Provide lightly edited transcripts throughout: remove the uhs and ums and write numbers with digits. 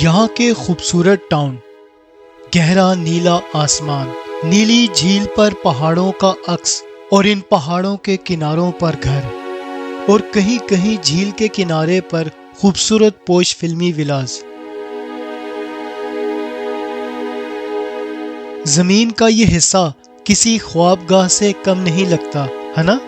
यहाँ के खूबसूरत टाउन, गहरा नीला आसमान, नीली झील पर पहाड़ों का अक्स और इन पहाड़ों के किनारों पर घर, और कहीं कहीं झील के किनारे पर खूबसूरत पोश फिल्मी विलास। जमीन का ये हिस्सा किसी ख्वाबगाह से कम नहीं लगता, है ना?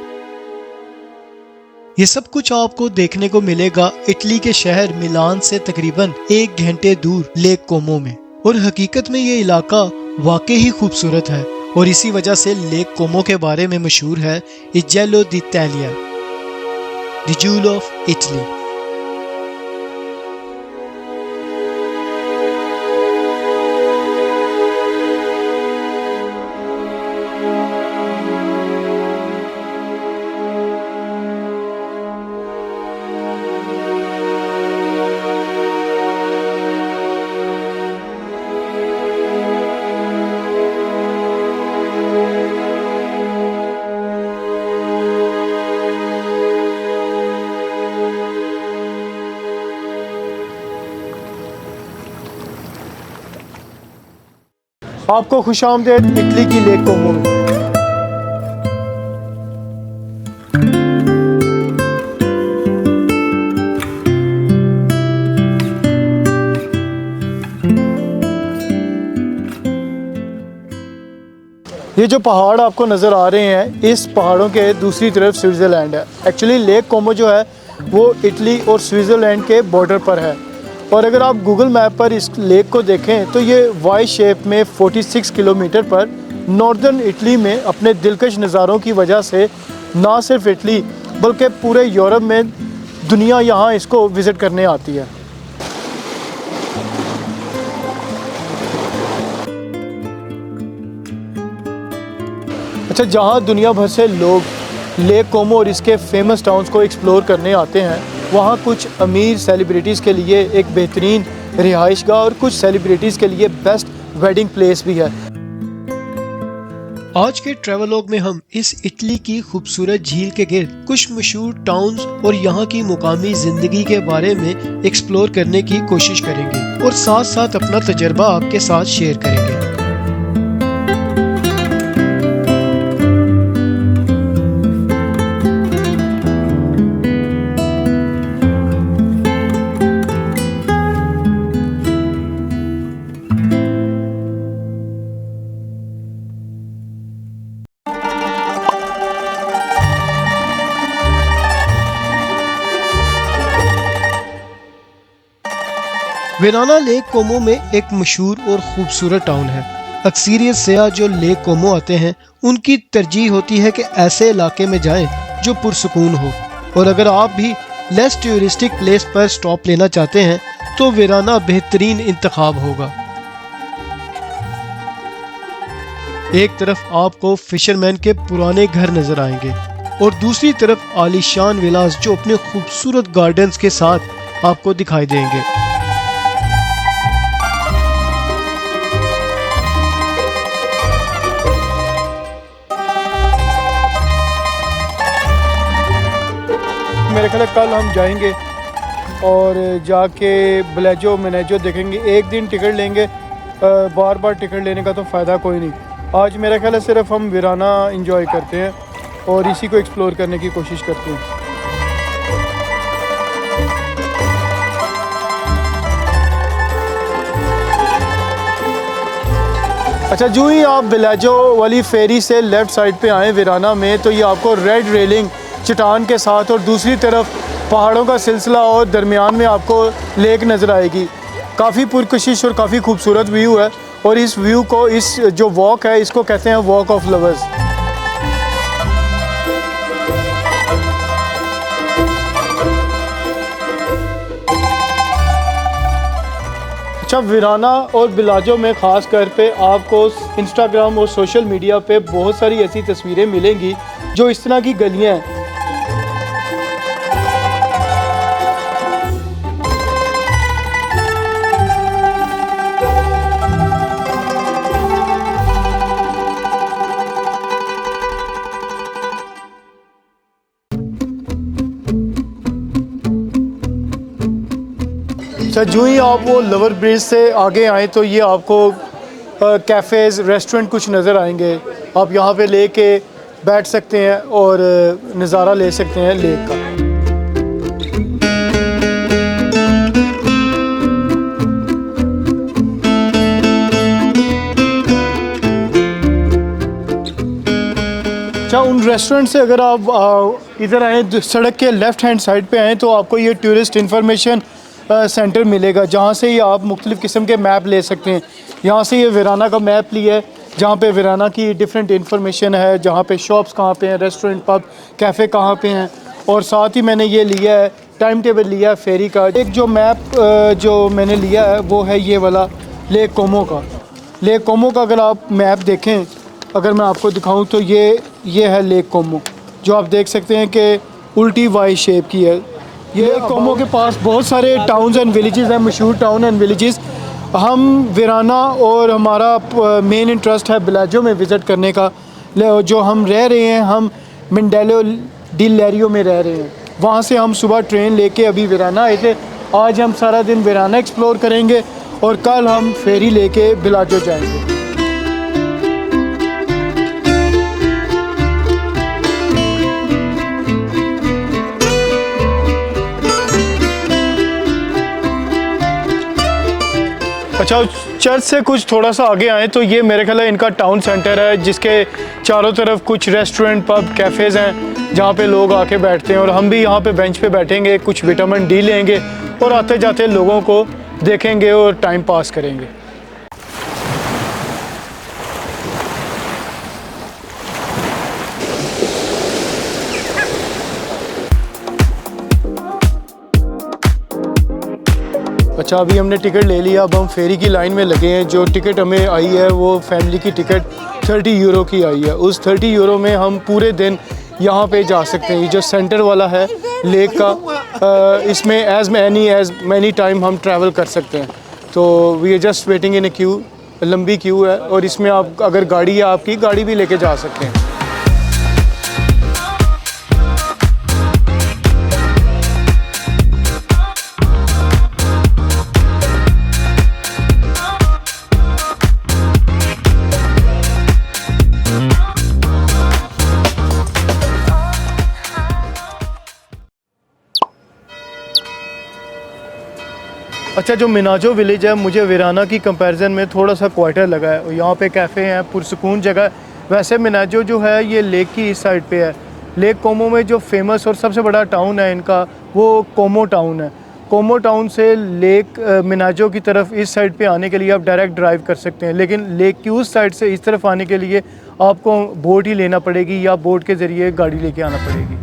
ये सब कुछ आपको देखने को मिलेगा इटली के शहर मिलान से तकरीबन 1 घंटे दूर लेक कोमो में। और हकीकत में ये इलाका वाकई ही खूबसूरत है और इसी वजह से लेक कोमो के बारे में मशहूर है इजेलो d'Italia, the joule of Italy. आपको खुशामदीद इटली की लेक कोमो में। ये जो पहाड़ आपको नज़र आ रहे हैं, इस पहाड़ों के दूसरी तरफ स्विट्ज़रलैंड है। एक्चुअली लेक कोमो जो है वो इटली और स्विट्ज़रलैंड के बॉर्डर पर है। और अगर आप गूगल मैप पर इस लेक को देखें तो ये वाई शेप में 46 किलोमीटर पर नॉर्दर्न इटली में अपने दिलकश नज़ारों की वजह से ना सिर्फ इटली बल्कि पूरे यूरोप में दुनिया यहाँ इसको विज़िट करने आती है। अच्छा, जहाँ दुनिया भर से लोग लेक कोमो और इसके फेमस टाउन्स को एक्सप्लोर करने आते हैं, वहाँ कुछ अमीर सेलिब्रिटीज़ के लिए एक बेहतरीन रिहाइशगाह और कुछ सेलिब्रिटीज़ के लिए बेस्ट वेडिंग प्लेस भी है। आज के ट्रैवलॉग में हम इस इटली की खूबसूरत झील के गिर्द कुछ मशहूर टाउन्स और यहाँ की मुकामी जिंदगी के बारे में एक्सप्लोर करने की कोशिश करेंगे और साथ साथ अपना तजर्बा आपके साथ शेयर करेंगे। वेराना लेक कोमो में एक मशहूर और खूबसूरत टाउन है। अक्सरियत सयाह जो लेक कोमो आते हैं उनकी तरजीह होती है कि ऐसे इलाके में जाएं जो पुरसुकून हो, और अगर आप भी लेस टूरिस्टिक प्लेस पर स्टॉप लेना चाहते हैं तो वेराना बेहतरीन इंतखाब होगा। एक तरफ आपको फिशरमैन के पुराने घर नजर आएंगे और दूसरी तरफ आलीशान विलास जो अपने खूबसूरत गार्डन्स के साथ आपको दिखाई देंगे। मेरे ख्याल कल हम जाएंगे और जाके ब्लेजो मेनेजो देखेंगे। एक दिन टिकट लेंगे, बार बार टिकट लेने का तो फ़ायदा कोई नहीं। आज मेरा ख्याल है सिर्फ हम वीराना एंजॉय करते हैं और इसी को एक्सप्लोर करने की कोशिश करते हैं। अच्छा, जो ही आप ब्लेजो वाली फेरी से लेफ़्ट साइड पे आएँ वीराना में, तो ये आपको रेड रेलिंग चट्टान के साथ और दूसरी तरफ पहाड़ों का सिलसिला और दरमियान में आपको लेक नज़र आएगी। काफ़ी पुरकशिश और काफ़ी खूबसूरत व्यू है और इस व्यू को, इस जो वॉक है, इसको कहते हैं वॉक ऑफ लवर्स। अच्छा, वीराना और बिलाजो में ख़ास कर पे आपको इंस्टाग्राम और सोशल मीडिया पे बहुत सारी ऐसी तस्वीरें मिलेंगी जो इस तरह की गलियाँ हैं। अच्छा, जो ही आप वो लवर ब्रिज से आगे आएँ तो ये आपको कैफ़ेज़ रेस्टोरेंट कुछ नज़र आएंगे। आप यहाँ पे लेके बैठ सकते हैं और नज़ारा ले सकते हैं लेक का। अच्छा, उन रेस्टोरेंट से अगर आप इधर आएँ सड़क के लेफ़्ट हैंड साइड पे आएँ तो आपको ये टूरिस्ट इंफॉर्मेशन सेंटर मिलेगा, जहाँ से ही आप मुख्तलिफ़ किस्म के मैप ले सकते हैं। यहाँ से ये वीराना का मैप लिया है, जहाँ पे वीराना की डिफरेंट इंफॉर्मेशन है, जहाँ पे शॉप्स कहाँ पे हैं, रेस्टोरेंट पब कैफ़े कहाँ पे हैं, और साथ ही मैंने ये लिया है टाइम टेबल लिया है फेरी का। एक जो मैप जो मैंने लिया है वो है ये वाला लेक कोमो का। लेक कोमो का अगर आप मैप देखें, अगर मैं आपको दिखाऊं तो ये है लेक कोमो, जो आप देख सकते हैं कि उल्टी वाई शेप की है। ये कोमो के पास बहुत सारे टाउन्स एंड विलेजेस हैं, मशहूर टाउन एंड विलेजेस। हम वीराना और हमारा मेन इंटरेस्ट है बिलाजो में विज़िट करने का। जो हम रह रहे हैं, हम मंडेलो डी लैरियो में रह रहे हैं। वहाँ से हम सुबह ट्रेन लेके अभी वीराना आए थे। आज हम सारा दिन वीराना एक्सप्लोर करेंगे और कल हम फेरी लेके बिलाजो जाएंगे। अच्छा, चर्च से कुछ थोड़ा सा आगे आए तो ये मेरे ख्याल है इनका टाउन सेंटर है, जिसके चारों तरफ कुछ रेस्टोरेंट पब कैफ़ेज़ हैं जहाँ पे लोग आके बैठते हैं। और हम भी यहाँ पे बेंच पे बैठेंगे, कुछ विटामिन डी लेंगे और आते जाते लोगों को देखेंगे और टाइम पास करेंगे। अच्छा, अभी हमने टिकट ले लिया, अब हम फेरी की लाइन में लगे हैं। जो टिकट हमें आई है वो फैमिली की टिकट 30 यूरो की आई है। उस 30 यूरो में हम पूरे दिन यहाँ पे जा सकते हैं। जो सेंटर वाला है लेक का, इसमें एज़ मैनी टाइम हम ट्रैवल कर सकते हैं। तो we are just waiting in a queue, लंबी क्यू है, और इसमें आप अगर गाड़ी है आपकी, गाड़ी भी लेके जा सकते हैं। अच्छा, जो मिनाजो विलेज है मुझे वीराना की कंपैरिजन में थोड़ा सा क्वाइटर लगा है। और यहाँ पे कैफ़े हैं, पुरसुकून जगह। वैसे मिनाजो जो है ये लेक की इस साइड पे है। लेक कोमो में जो फेमस और सबसे बड़ा टाउन है इनका, वो कोमो टाउन है। कोमो टाउन से लेक मिनाजो की तरफ इस साइड पे आने के लिए आप डायरेक्ट ड्राइव कर सकते हैं, लेकिन लेक की उस साइड से इस तरफ आने के लिए आपको बोट ही लेना पड़ेगी या बोट के ज़रिए गाड़ी लेके आना पड़ेगी।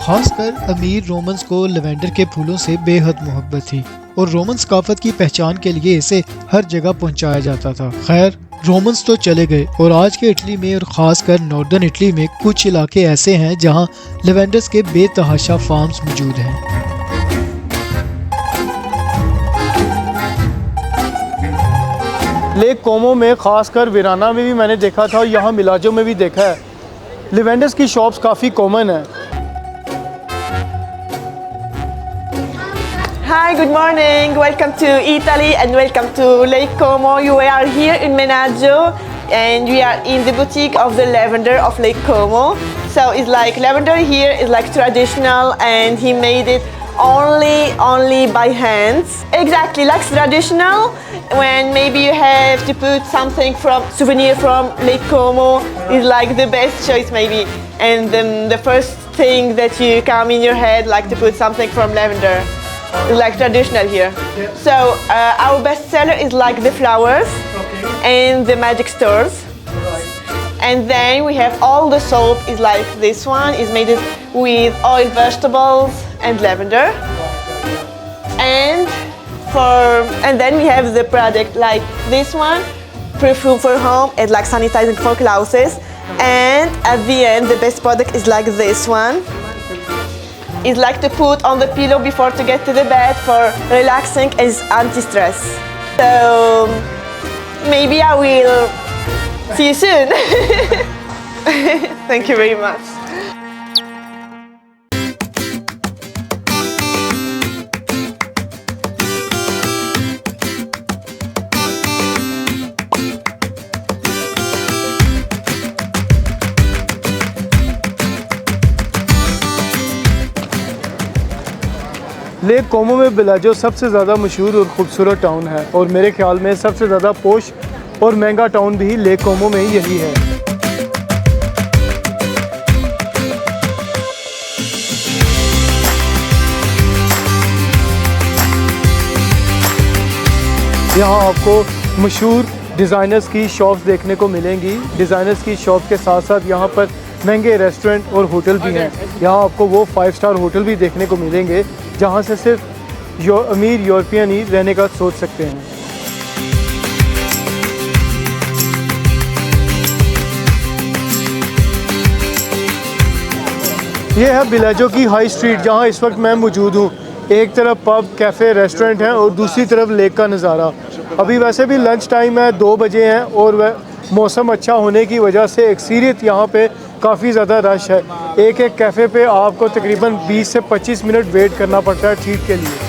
खासकर अमीर रोमन्स को लेवेंडर के फूलों से बेहद मोहब्बत थी और रोमन सकाफत की पहचान के लिए इसे हर जगह पहुंचाया जाता था। खैर, रोमन्स तो चले गए और आज के इटली में और ख़ासकर नॉर्दर्न इटली में कुछ इलाके ऐसे हैं जहां लेवेंडर्स के बेतहाशा फार्म्स मौजूद हैं। लेक कोमो में, ख़ासकर वीराना में भी मैंने देखा था और यहाँ मिलाजो में भी देखा है, लेवेंडर्स की शॉप्स काफ़ी कॉमन है। Hi, good morning. Welcome to Italy and welcome to Lake Como. You are here in Menaggio and we are in the boutique of the lavender of Lake Como. So it's like lavender here is like traditional and he made it only by hands. Exactly like traditional when maybe you have to put something from souvenir from Lake Como is like the best choice maybe. And then the first thing that you come in your head like to put something from lavender. Like traditional here. So our best seller is like the flowers and the magic stores. And then we have all the soap is like this one is made with oil vegetables and lavender. And then we have the product like this one, perfume for home and like sanitizing for clothes. And at the end the best product is like this one. It's like to put on the pillow before to get to the bed for relaxing as anti-stress. So maybe I will See you soon. Thank you very much. Lake Como में Bellagio सबसे ज़्यादा मशहूर और ख़ूबसूरत town है और मेरे ख्याल में सबसे ज़्यादा पोश और महंगा टाउन भी लेक कोमो में यही है। यहाँ आपको मशहूर डिज़ाइनर्स की शॉप्स देखने को मिलेंगी। डिज़ाइनर्स की शॉप के साथ साथ यहाँ पर महंगे रेस्टोरेंट और होटल भी हैं। यहाँ आपको वो 5 स्टार होटल भी देखने को मिलेंगे जहाँ से सिर्फ अमीर यूरोपियन ही रहने का सोच सकते हैं। ये है बेलाजो की हाई स्ट्रीट जहाँ इस वक्त मैं मौजूद हूँ। एक तरफ पब, कैफ़े, रेस्टोरेंट हैं और दूसरी तरफ लेक का नज़ारा। अभी वैसे भी लंच टाइम है, 2 बजे हैं और वह मौसम अच्छा होने की वजह से अक्सरियत यहाँ पे काफ़ी ज़्यादा रश है। एक एक कैफ़े पे आपको तकरीबन 20 से 25 मिनट वेट करना पड़ता है ठीक के लिए।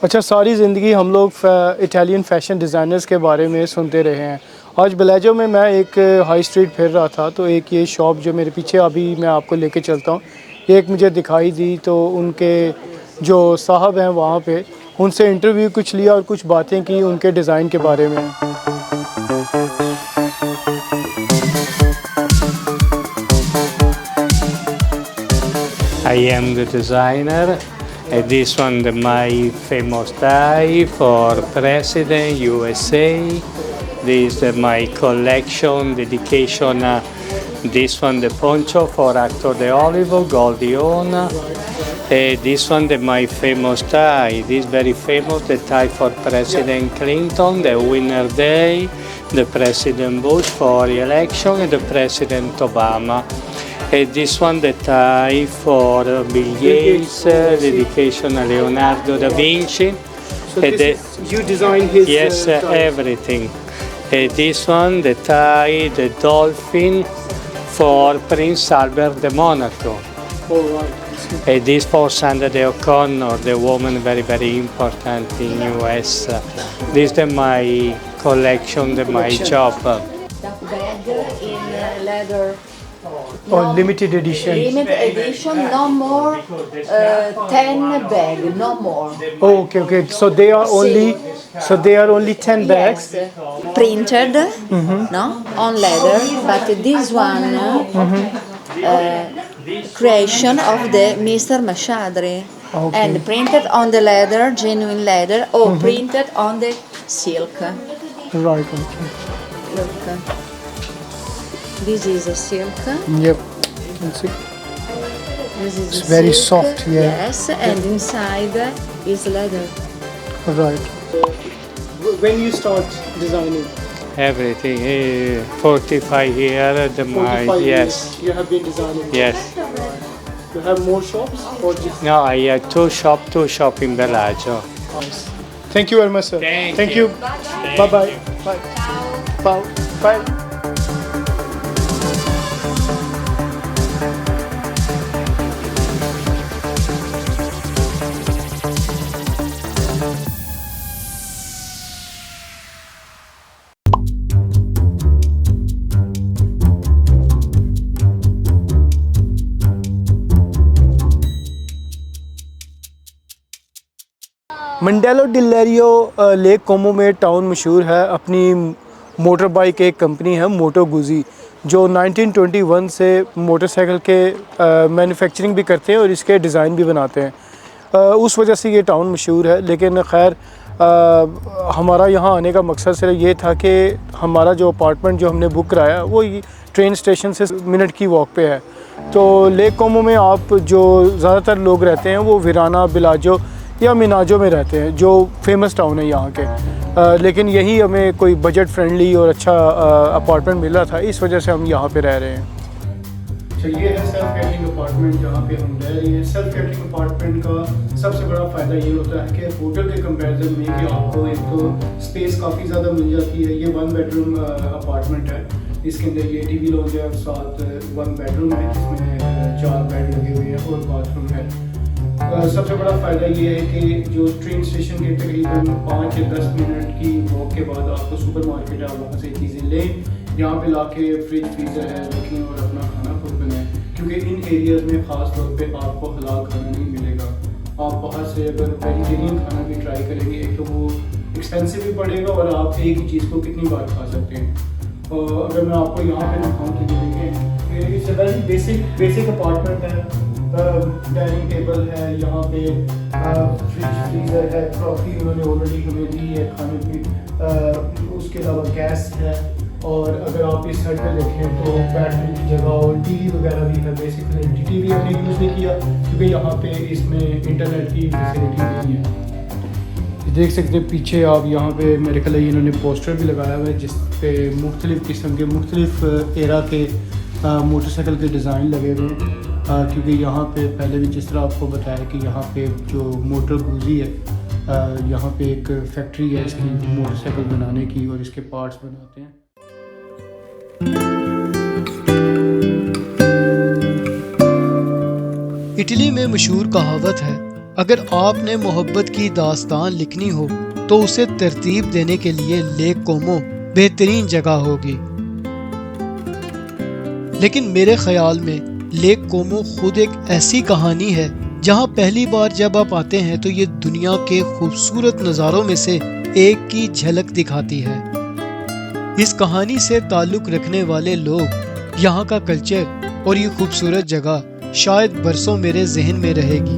अच्छा, सारी ज़िंदगी हम लोग इटालियन फ़ैशन डिज़ाइनर्स के बारे में सुनते रहे हैं। आज बेलाजो में मैं एक हाई स्ट्रीट फिर रहा था तो एक ये शॉप जो मेरे पीछे अभी मैं आपको लेके चलता हूँ, एक मुझे दिखाई दी। तो उनके जो साहब हैं वहाँ पे उनसे इंटरव्यू कुछ लिया और कुछ बातें की उनके डिज़ाइन के बारे में। I am the designer. This one my famous tie for President USA. This my collection dedication. This one the poncho for actor De Olivo, Goldion. This one the my famous tie. This very famous the tie for President Clinton, the winner day, the President Bush for election, and the President Obama. This one the tie for Bill Gates, dedication to Leonardo da Vinci. So you designed his yes, everything. This one the tie, the dolphin for Prince Albert de Monaco. Oh, right. This for Sandra Day O'Connor, the woman very important in US. This is my collection, my job. That bag in leather. Oh, limited edition. Limited edition, no more 10 bag, no more. Oh, okay. So they are only 10 bags. Yes, printed, no, on leather, but this one creation of the Mr. Mashadri, Okay. and printed on the leather, genuine leather, or printed on the silk. Right. Okay. Look, this is a silk. Yep. Let's see. This is It's a very silk, soft, yeah. Yes, and inside is leather. Right. When you start designing? Everything. 45 years. 45 yes. years you have been designing. Yes. You have more shops or just? No, I have two shop in Bellagio. Thank you very much, sir. Thank you. you. Bye bye. Bye. Bye. Bye. Mandello del Lario lake Como में town मशहूर है अपनी motor bike. एक company है मोटो Guzzi जो 1921 से motorcycle के manufacturing भी करते हैं और इसके डिज़ाइन भी बनाते हैं। उस वजह से ये टाउन मशहूर है। लेकिन खैर हमारा यहाँ आने का मकसद सिर्फ ये था कि हमारा जो अपार्टमेंट जो हमने बुक कराया वो ट्रेन स्टेशन से मिनट की वॉक पे है। तो लेक कोमो में आप जो ज़्यादातर लोग रहते हैं वो वीराना, बिलाजो या मिनाजो में रहते हैं, जो फेमस टाउन है यहाँ के। लेकिन यही हमें कोई बजट फ्रेंडली और अच्छा अपार्टमेंट मिला था, इस वजह से हम यहाँ पे रह रहे हैं। तो ये है सेल्फ कैटरिंग अपार्टमेंट जहाँ पे हम रह रहे हैं। सेल्फ कैटरिंग अपार्टमेंट का सबसे बड़ा फ़ायदा ये होता है कि होटल के कंपैरिजन में कि आपको एक तो स्पेस काफ़ी ज़्यादा मिल जाती है। ये 1 बेडरूम अपार्टमेंट है, इसके अंदर ये टीवी लॉन्ज है, साथ 1 बेडरूम है जिसमें 4 बेड लगे हुए हैं और बाथरूम है। सबसे बड़ा फ़ायदा ये है कि जो ट्रेन स्टेशन के तकरीबन 5 या 10 मिनट की वॉक के बाद आपको सुपर मार्केट है, आप वहाँ से चीज़ें लें, यहाँ पे लाके फ्रिज फ्रीज़र है रखें और अपना खाना खुद बनाएं, क्योंकि इन एरियाज़ में ख़ास तौर पे आपको हलाल खाना नहीं मिलेगा। आप बाहर से अगर वेजिटेरियन खाना भी ट्राई करेंगे, एक तो वो एक्सपेंसिव भी पड़ेगा और आप एक ही चीज़ को कितनी बार खा सकते हैं। और अगर मैं आपको यहाँ पे दिखाऊँ तो देखें, it's a very basic apartment है। डाइनिंग टेबल है, यहाँ पे फ्रिज फ्रीज़र है, क्रॉकरी उन्होंने ऑलरेडी हमें दी है खाने की। उसके अलावा गैस है, और अगर आप इस साइड पे देखें तो बैठने की जगह और टीवी वगैरह भी है। बेसिकली टीवी हमने यूज़ नहीं किया क्योंकि यहाँ पे इसमें इंटरनेट की फैसिलिटी नहीं है। देख सकते हैं पीछे आप, यहाँ पे मेरे ख्याल इन्होंने पोस्टर भी लगाया हुआ है जिस पे मुख्तलिफ़ किस्म के मुख्तलिफ़ एरा के मोटरसाइकिल के डिज़ाइन लगे हुए हैं। क्योंकि यहाँ पे पहले भी जिस तरह आपको बताया कि यहाँ पे जो मोटर गूजी है, यहाँ पे एक फैक्ट्री है इसकी मोटरसाइकिल बनाने की और इसके पार्ट्स बनाते हैं। इटली में मशहूर कहावत है, अगर आपने मोहब्बत की दास्तान लिखनी हो तो उसे तरतीब देने के लिए लेक कोमो बेहतरीन जगह होगी। लेकिन मेरे ख्याल में लेक कोमो खुद एक ऐसी कहानी है जहां पहली बार जब आप आते हैं तो ये दुनिया के खूबसूरत नज़ारों में से एक की झलक दिखाती है। इस कहानी से ताल्लुक़ रखने वाले लोग, यहाँ का कल्चर और ये खूबसूरत जगह शायद बरसों मेरे जहन में रहेगी।